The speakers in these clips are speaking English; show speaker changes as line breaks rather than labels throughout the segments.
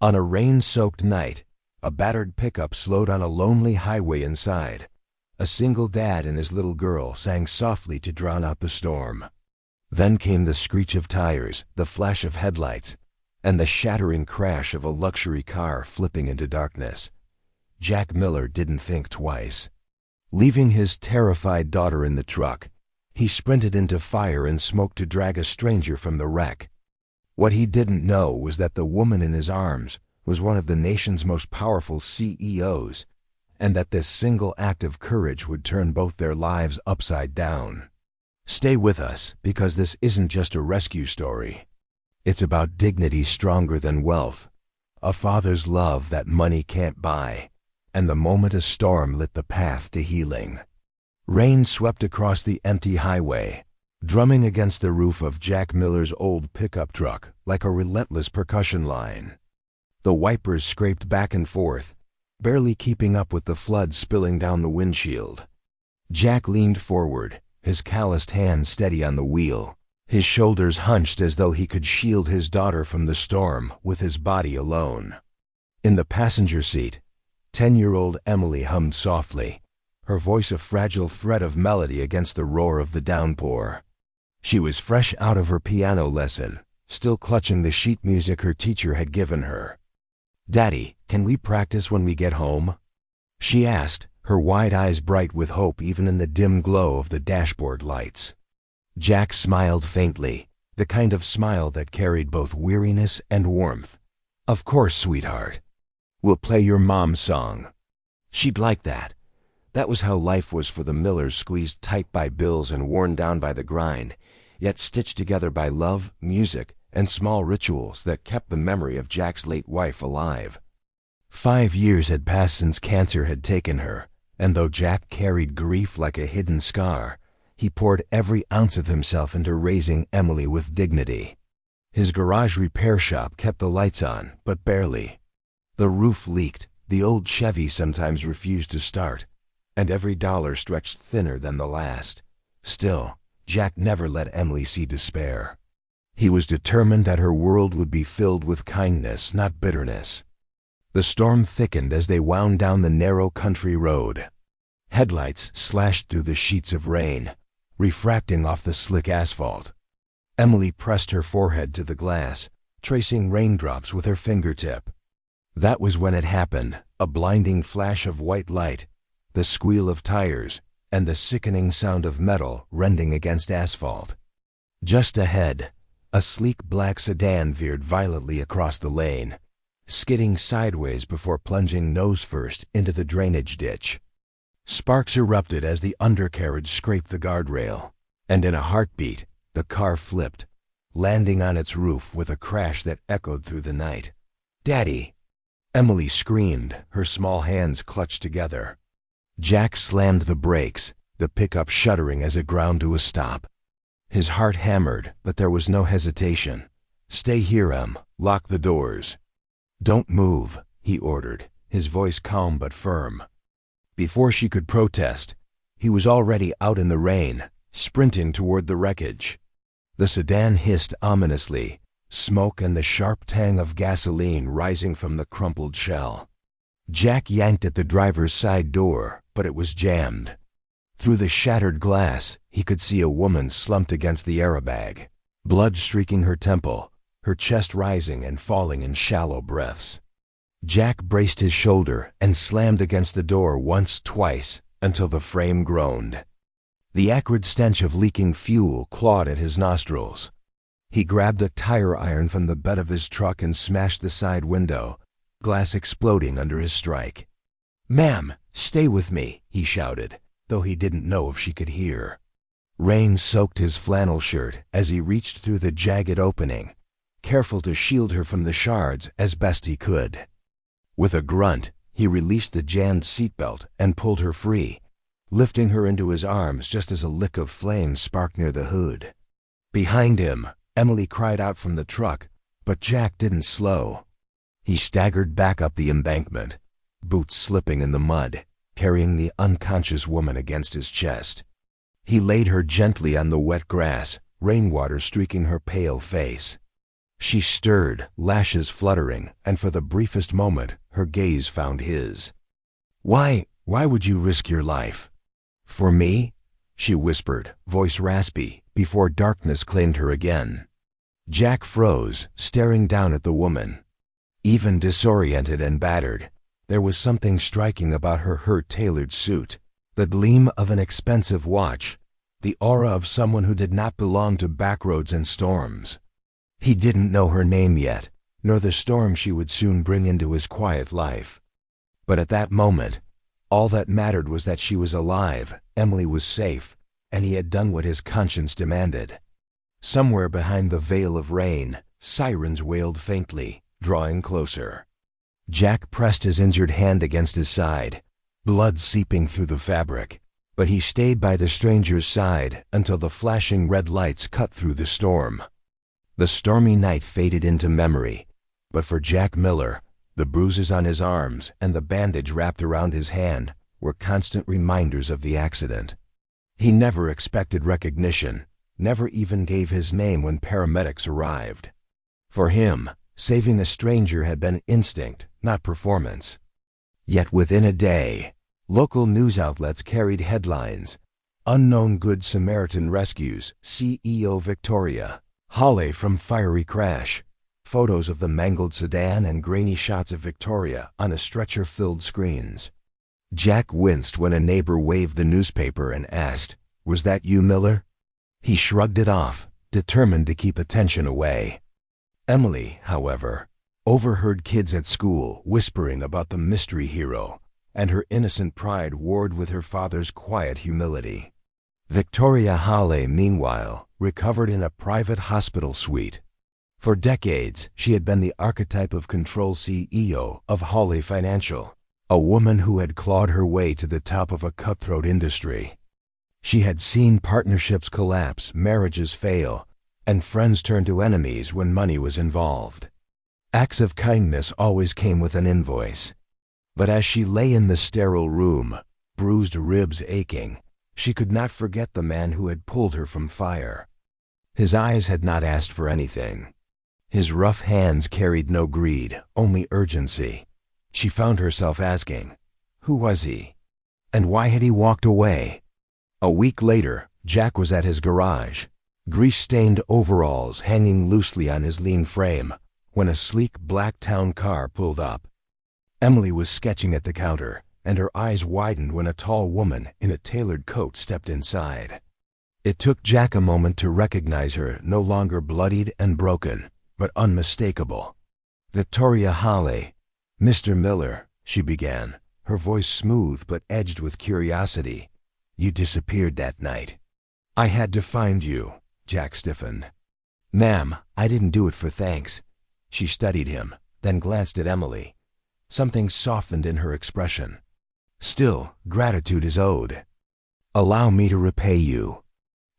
On a rain-soaked night, a battered pickup slowed on a lonely highway inside. A single dad and his little girl sang softly to drown out the storm. Then came the screech of tires, the flash of headlights, and the shattering crash of a luxury car flipping into darkness. Jack Miller didn't think twice. Leaving his terrified daughter in the truck, he sprinted into fire and smoke to drag a stranger from the wreck. What he didn't know was that the woman in his arms was one of the nation's most powerful CEOs, and that this single act of courage would turn both their lives upside down. Stay with us, because this isn't just a rescue story. It's about dignity stronger than wealth, a father's love that money can't buy, and the moment a storm lit the path to healing. Rain swept across the empty highway, drumming against the roof of Jack Miller's old pickup truck like a relentless percussion line. The wipers scraped back and forth, barely keeping up with the flood spilling down the windshield. Jack leaned forward, his calloused hands steady on the wheel, his shoulders hunched as though he could shield his daughter from the storm with his body alone. In the passenger seat, 10-year-old Emily hummed softly, her voice a fragile thread of melody against the roar of the downpour. She was fresh out of her piano lesson, still clutching the sheet music her teacher had given her. "Daddy, can we practice when we get home?" she asked, her wide eyes bright with hope even in the dim glow of the dashboard lights. Jack smiled faintly, the kind of smile that carried both weariness and warmth. "Of course, sweetheart. We'll play your mom's song." She'd like that. That was how life was for the Millers, squeezed tight by bills and worn down by the grind, yet stitched together by love, music, and small rituals that kept the memory of Jack's late wife alive. 5 years had passed since cancer had taken her, and though Jack carried grief like a hidden scar, he poured every ounce of himself into raising Emily with dignity. His garage repair shop kept the lights on, but barely. The roof leaked, the old Chevy sometimes refused to start, and every dollar stretched thinner than the last. Still, Jack never let Emily see despair. He was determined that her world would be filled with kindness, not bitterness. The storm thickened as they wound down the narrow country road. Headlights slashed through the sheets of rain, refracting off the slick asphalt. Emily pressed her forehead to the glass, tracing raindrops with her fingertip. That was when it happened, a blinding flash of white light, the squeal of tires, and the sickening sound of metal rending against asphalt. Just ahead, a sleek black sedan veered violently across the lane, skidding sideways before plunging nose first into the drainage ditch. Sparks erupted as the undercarriage scraped the guardrail, and in a heartbeat, the car flipped, landing on its roof with a crash that echoed through the night. "Daddy!" Emily screamed, her small hands clutched together. Jack slammed the brakes, the pickup shuddering as it ground to a stop. His heart hammered, but there was no hesitation. "Stay here, Em. Lock the doors." "Don't move," he ordered, his voice calm but firm. Before she could protest, he was already out in the rain, sprinting toward the wreckage. The sedan hissed ominously, smoke and the sharp tang of gasoline rising from the crumpled shell. Jack yanked at the driver's side door, but it was jammed. Through the shattered glass, he could see a woman slumped against the airbag, blood streaking her temple, her chest rising and falling in shallow breaths. Jack braced his shoulder and slammed against the door once, twice, until the frame groaned. The acrid stench of leaking fuel clawed at his nostrils. He grabbed a tire iron from the bed of his truck and smashed the side window, glass exploding under his strike. "Ma'am, stay with me," he shouted, though he didn't know if she could hear. Rain soaked his flannel shirt as he reached through the jagged opening, careful to shield her from the shards as best he could. With a grunt, he released the jammed seatbelt and pulled her free, lifting her into his arms just as a lick of flame sparked near the hood. Behind him, Emily cried out from the truck, but Jack didn't slow. He staggered back up the embankment, boots slipping in the mud, carrying the unconscious woman against his chest. He laid her gently on the wet grass, rainwater streaking her pale face. She stirred, lashes fluttering, and for the briefest moment, her gaze found his. Why would you risk your life? For me? She whispered, voice raspy, before darkness claimed her again. Jack froze, staring down at the woman. Even disoriented and battered, there was something striking about her tailored suit, the gleam of an expensive watch, the aura of someone who did not belong to backroads and storms. He didn't know her name yet, nor the storm she would soon bring into his quiet life. But at that moment, all that mattered was that she was alive, Emily was safe, and he had done what his conscience demanded. Somewhere behind the veil of rain, sirens wailed faintly, drawing closer. Jack pressed his injured hand against his side, blood seeping through the fabric, but he stayed by the stranger's side until the flashing red lights cut through the storm. The stormy night faded into memory, but for Jack Miller, the bruises on his arms and the bandage wrapped around his hand were constant reminders of the accident. He never expected recognition, never even gave his name when paramedics arrived. For him, saving a stranger had been instinct, not performance. Yet within a day, local news outlets carried headlines: Unknown Good Samaritan rescues CEO Victoria, Holly from fiery crash. Photos of the mangled sedan and grainy shots of Victoria on a stretcher filled screens. Jack winced when a neighbor waved the newspaper and asked, "Was that you, Miller?" He shrugged it off, determined to keep attention away. Emily, however, overheard kids at school whispering about the mystery hero, and her innocent pride warred with her father's quiet humility. Victoria Hawley, meanwhile, recovered in a private hospital suite. For decades, she had been the archetype of control CEO of Hawley Financial, a woman who had clawed her way to the top of a cutthroat industry. She had seen partnerships collapse, marriages fail, and friends turn to enemies when money was involved. Acts of kindness always came with an invoice. But as she lay in the sterile room, bruised ribs aching, she could not forget the man who had pulled her from fire. His eyes had not asked for anything. His rough hands carried no greed, only urgency. She found herself asking, who was he? And why had he walked away? A week later, Jack was at his garage, grease-stained overalls hanging loosely on his lean frame, when a sleek black town car pulled up. Emily was sketching at the counter, and her eyes widened when a tall woman in a tailored coat stepped inside. It took Jack a moment to recognize her, no longer bloodied and broken, but unmistakable. "Victoria Hawley, Mr. Miller," she began, her voice smooth but edged with curiosity. "You disappeared that night." "I had to find you," Jack stiffened. "Ma'am, I didn't do it for thanks." She studied him, then glanced at Emily. Something softened in her expression. "Still, gratitude is owed. Allow me to repay you.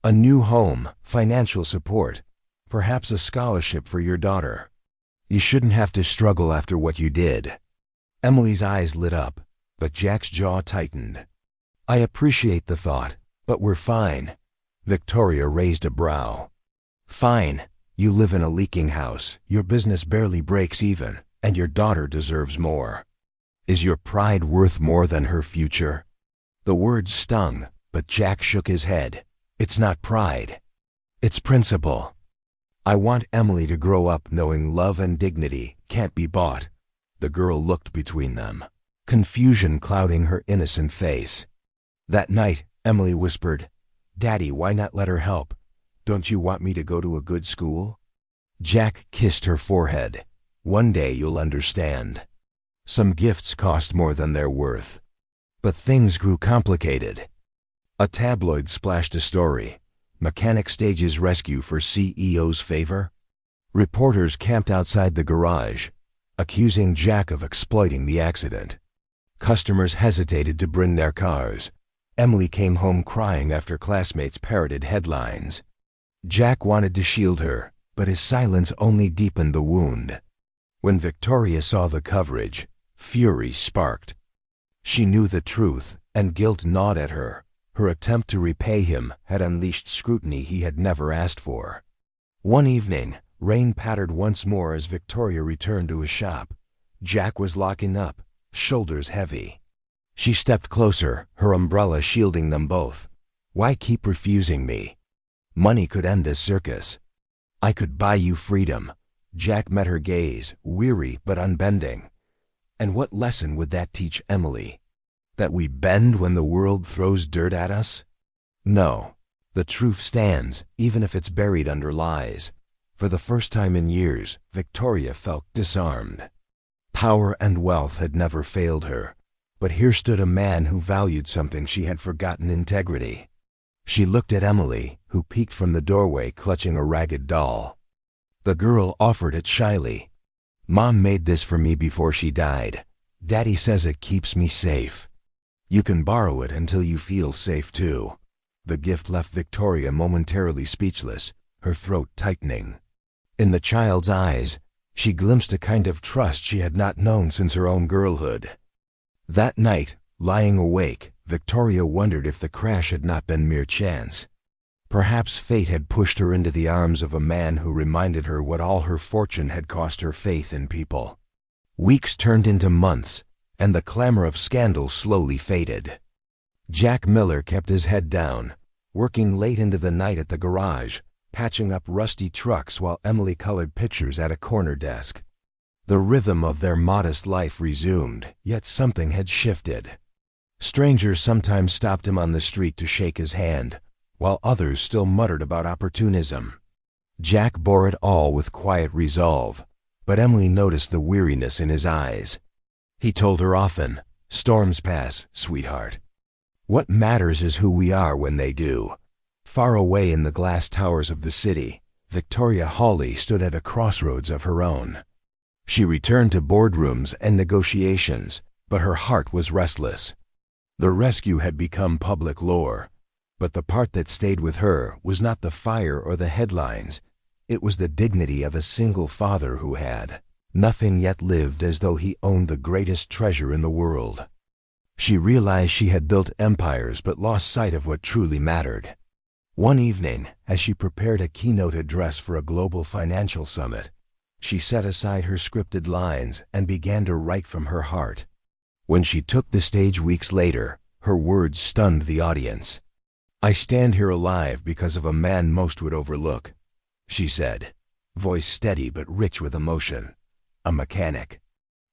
A new home, financial support, perhaps a scholarship for your daughter. You shouldn't have to struggle after what you did." Emily's eyes lit up, but Jack's jaw tightened. "I appreciate the thought, but we're fine." Victoria raised a brow. "Fine. You live in a leaking house, your business barely breaks even, and your daughter deserves more. Is your pride worth more than her future?" The words stung, but Jack shook his head. "It's not pride. It's principle. I want Emily to grow up knowing love and dignity can't be bought." The girl looked between them, confusion clouding her innocent face. That night, Emily whispered, "Daddy, why not let her help? Don't you want me to go to a good school?" Jack kissed her forehead. "One day you'll understand. Some gifts cost more than they're worth." But things grew complicated. A tabloid splashed a story. Mechanic stages rescue for CEO's favor. Reporters camped outside the garage, accusing Jack of exploiting the accident. Customers hesitated to bring their cars. Emily came home crying after classmates parroted headlines. Jack wanted to shield her, but his silence only deepened the wound. When Victoria saw the coverage, fury sparked. She knew the truth, and guilt gnawed at her. Her attempt to repay him had unleashed scrutiny he had never asked for. One evening, Rain pattered once more as Victoria returned to his shop. Jack was locking up, shoulders heavy. She stepped closer, her umbrella shielding them both. Why keep refusing me? Money could end this circus. I could buy you freedom. Jack met her gaze, weary but unbending. And what lesson would that teach Emily? That we bend when the world throws dirt at us? No. The truth stands, even if it's buried under lies. For the first time in years, Victoria felt disarmed. Power and wealth had never failed her, but here stood a man who valued something she had forgotten: integrity. She looked at Emily, who peeked from the doorway clutching a ragged doll. The girl offered it shyly. Mom made this for me before she died. Daddy says it keeps me safe. You can borrow it until you feel safe too. The gift left Victoria momentarily speechless, her throat tightening. In the child's eyes, she glimpsed a kind of trust she had not known since her own girlhood. That night, lying awake, Victoria wondered if the crash had not been mere chance. Perhaps fate had pushed her into the arms of a man who reminded her what all her fortune had cost her: faith in people. Weeks turned into months, and the clamor of scandal slowly faded. Jack Miller kept his head down, working late into the night at the garage, patching up rusty trucks while Emily colored pictures at a corner desk. The rhythm of their modest life resumed, yet something had shifted. Strangers sometimes stopped him on the street to shake his hand, while others still muttered about opportunism. Jack bore it all with quiet resolve, but Emily noticed the weariness in his eyes. He told her often, "Storms pass, sweetheart. What matters is who we are when they do." Far away in the glass towers of the city, Victoria Hawley stood at a crossroads of her own. She returned to boardrooms and negotiations, but her heart was restless. The rescue had become public lore, but the part that stayed with her was not the fire or the headlines. It was the dignity of a single father who had nothing yet lived as though he owned the greatest treasure in the world. She realized she had built empires but lost sight of what truly mattered. One evening, as she prepared a keynote address for a global financial summit, she set aside her scripted lines and began to write from her heart. When she took the stage weeks later, her words stunned the audience. "I stand here alive because of a man most would overlook," she said, voice steady but rich with emotion. "A mechanic.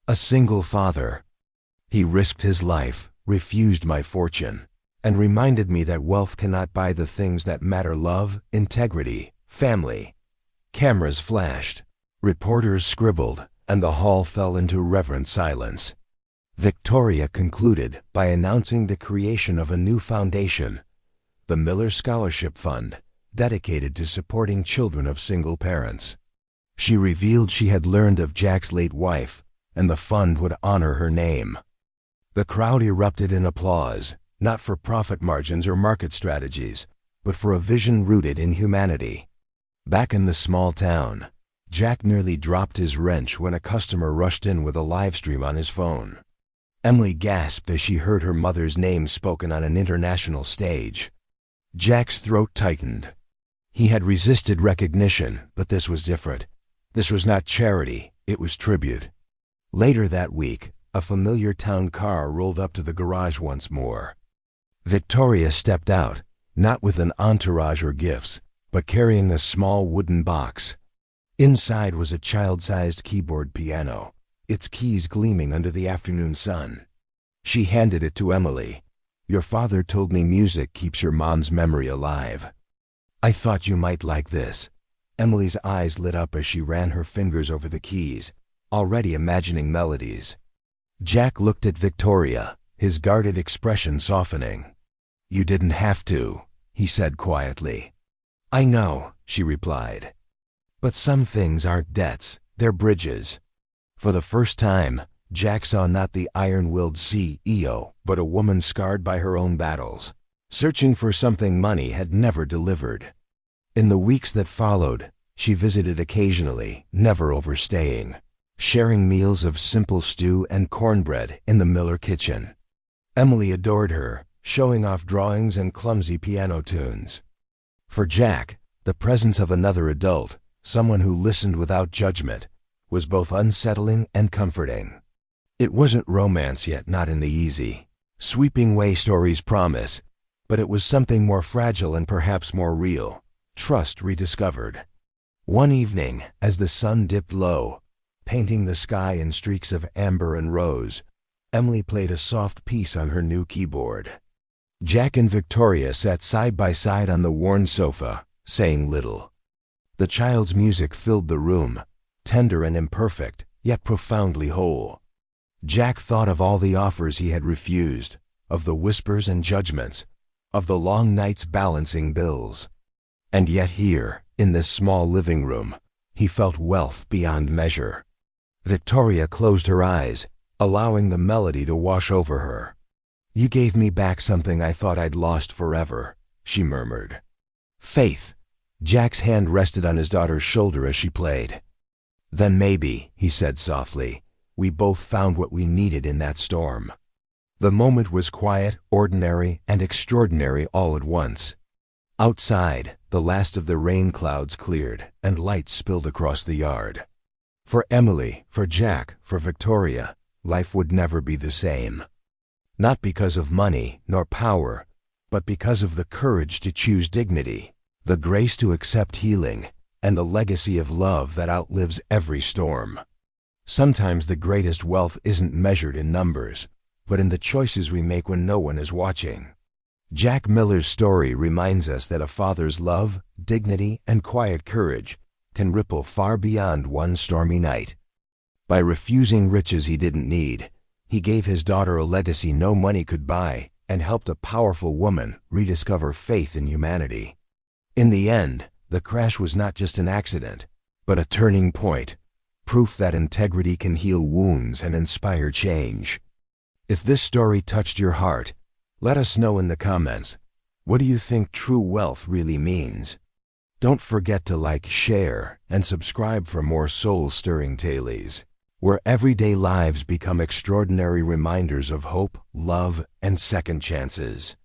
A single father. He risked his life, refused my fortune, and reminded me that wealth cannot buy the things that matter: love, integrity, family." Cameras flashed, reporters scribbled, and the hall fell into reverent silence. Victoria concluded by announcing the creation of a new foundation, the Miller Scholarship Fund, dedicated to supporting children of single parents. She revealed she had learned of Jack's late wife, and the fund would honor her name. The crowd erupted in applause, not for profit margins or market strategies, but for a vision rooted in humanity. Back in the small town, Jack nearly dropped his wrench when a customer rushed in with a live stream on his phone. Emily gasped as she heard her mother's name spoken on an international stage. Jack's throat tightened. He had resisted recognition, but this was different. This was not charity, it was tribute. Later that week, a familiar town car rolled up to the garage once more. Victoria stepped out, not with an entourage or gifts, but carrying a small wooden box. Inside was a child-sized keyboard piano, its keys gleaming under the afternoon sun. She handed it to Emily. "Your father told me music keeps your mom's memory alive. I thought you might like this." Emily's eyes lit up as she ran her fingers over the keys, already imagining melodies. Jack looked at Victoria, his guarded expression softening. "You didn't have to," he said quietly. "I know," she replied. "But some things aren't debts, they're bridges." For the first time, Jack saw not the iron-willed CEO, but a woman scarred by her own battles, searching for something money had never delivered. In the weeks that followed, she visited occasionally, never overstaying, sharing meals of simple stew and cornbread in the Miller kitchen. Emily adored her, showing off drawings and clumsy piano tunes. For Jack, the presence of another adult, someone who listened without judgment, was both unsettling and comforting. It wasn't romance yet, not in the easy, sweeping way stories promise, but it was something more fragile and perhaps more real, trust rediscovered. One evening, as the sun dipped low, painting the sky in streaks of amber and rose, Emily played a soft piece on her new keyboard. Jack and Victoria sat side by side on the worn sofa, saying little. The child's music filled the room, tender and imperfect, yet profoundly whole. Jack thought of all the offers he had refused, of the whispers and judgments, of the long nights balancing bills. And yet here, in this small living room, he felt wealth beyond measure. Victoria closed her eyes, allowing the melody to wash over her. "You gave me back something I thought I'd lost forever," she murmured. "Faith." Jack's hand rested on his daughter's shoulder as she played. "Then maybe," he said softly, "we both found what we needed in that storm." The moment was quiet, ordinary, and extraordinary all at once. Outside, the last of the rain clouds cleared, and light spilled across the yard. For Emily, for Jack, for Victoria, life would never be the same. Not because of money nor power, but because of the courage to choose dignity, the grace to accept healing, and the legacy of love that outlives every storm. Sometimes the greatest wealth isn't measured in numbers, but in the choices we make when no one is watching. Jack Miller's story reminds us that a father's love, dignity, and quiet courage can ripple far beyond one stormy night. By refusing riches he didn't need, he gave his daughter a legacy no money could buy and helped a powerful woman rediscover faith in humanity. In the end, the crash was not just an accident, but a turning point, proof that integrity can heal wounds and inspire change. If this story touched your heart, let us know in the comments. What do you think true wealth really means? Don't forget to like, share, and subscribe for more soul-stirring tales, where everyday lives become extraordinary reminders of hope, love, and second chances.